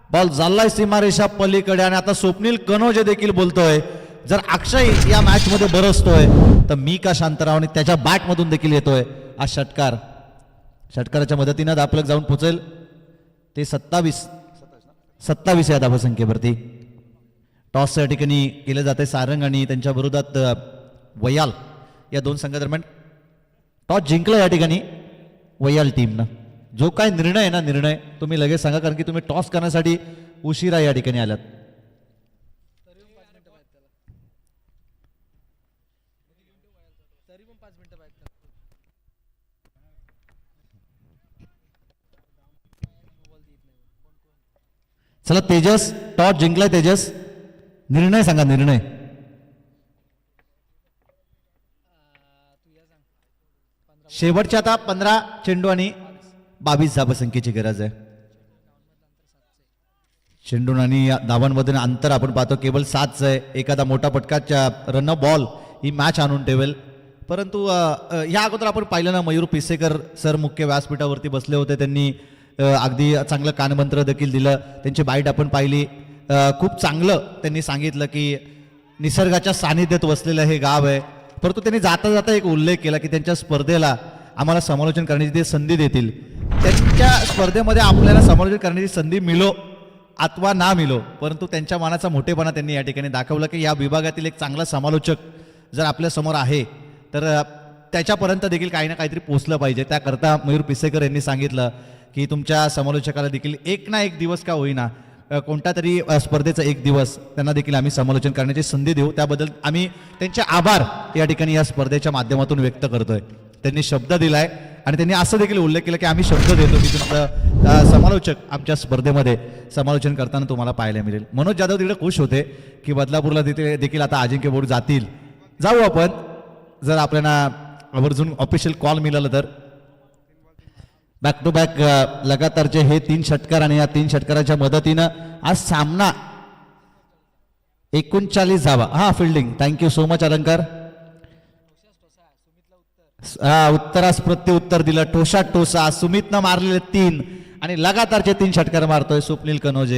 Ball चाललाय सीमारेषा पलीकडे आणि आता स्वप्नील कनोजे देखील बोलतोय जर अक्षय या मॅच मध्ये बरसतोय तर मी का शांत राहू, आणि त्याच्या बॅट मधून देखील येतोय हा षटकार. षटकाराच्या मदतीनं दापलक जाऊन पोहोचेल ते 27 या धावसंख्येवरती. टॉस या ठिकाणी केलं जाते सारंग आणि त्यांच्या विरोधात वयाल या दोन संघादरम्यान. टॉस जिंकला या ठिकाणी वयाल टीमनं. जो काय निर्णय आहे ना, निर्णय तुम्ही लगेच सांगा, कारण की तुम्ही टॉस करण्यासाठी उशिरा या ठिकाणी आलात. चला तेजस, टॉस जिंकलाय तेजस, निर्णय सांगा, निर्णय. शेवटच्या आता 15 चेंडू आणि 22 धावसंख्येची गरज आहे. चेंडू आणि धावांमधून अंतर आपण पाहतो केवळ 7 आहे. एखादा मोठा फटकाच्या रन बॉल ही मॅच आणून ठेवेल. परंतु या अगोदर आपण पाहिलं ना, मयूर पिसेकर सर मुख्य व्यासपीठावरती बसले होते, त्यांनी अगदी चांगलं कानमंत्र देखील दिलं. त्यांची बाईट आपण पाहिली. खूप चांगलं त्यांनी सांगितलं की निसर्गाच्या सानिध्यात वसलेलं हे गाव आहे. परंतु त्यांनी जाता जाता एक उल्लेख केला की त्यांच्या स्पर्धेला आम्हाला समालोचन करण्याची ते संधी देतील. त्यांच्या स्पर्धेमध्ये आपल्याला समालोचन करण्याची संधी मिळो अथवा ना मिळो, परंतु त्यांच्या मनाचा मोठेपणा त्यांनी या ठिकाणी दाखवला की या विभागातील एक चांगला समालोचक जर आपल्या समोर आहे तर त्याच्यापर्यंत देखील काही ना काहीतरी पोचलं पाहिजे. त्याकरता मयूर पिसेकर यांनी सांगितलं की तुमच्या समालोचकाला देखील एक ना एक दिवस का होईना, कोणत्या तरी स्पर्धेचा एक दिवस त्यांना देखील आम्ही समालोचन करण्याची संधी देऊ. त्याबद्दल आम्ही त्यांचे आभार या ठिकाणी या स्पर्धेच्या माध्यमातून व्यक्त करतोय. त्यांनी शब्द दिलाय आणि त्यांनी असं देखील उल्लेख केला की आम्ही शब्द देतो की तुमचं समालोचक आमच्या स्पर्धेमध्ये समालोचन करताना तुम्हाला पाहायला मिळेल. मनोज जाधव तिकडे खुश होते की बदलापूरला देखील आता अजिंक्य बोर्ड जातील. जाऊ आपण, जर आपल्याला आवर्जून ऑफिशियल कॉल मिळाला तर. बॅक टू बॅक लगातारचे हे 3 षटकार आणि या 3 षटकाराच्या मदतीनं आज सामना 39 धावा. हा फिल्डिंग, थँक्यू सो मच अलंकार. उत्तरास प्रत्युत्तर दिलं, टोसा सुमितनं मारलेले 3 आणि लगातारचे 3 षटकार मारतोय स्वप्नील कनोजे.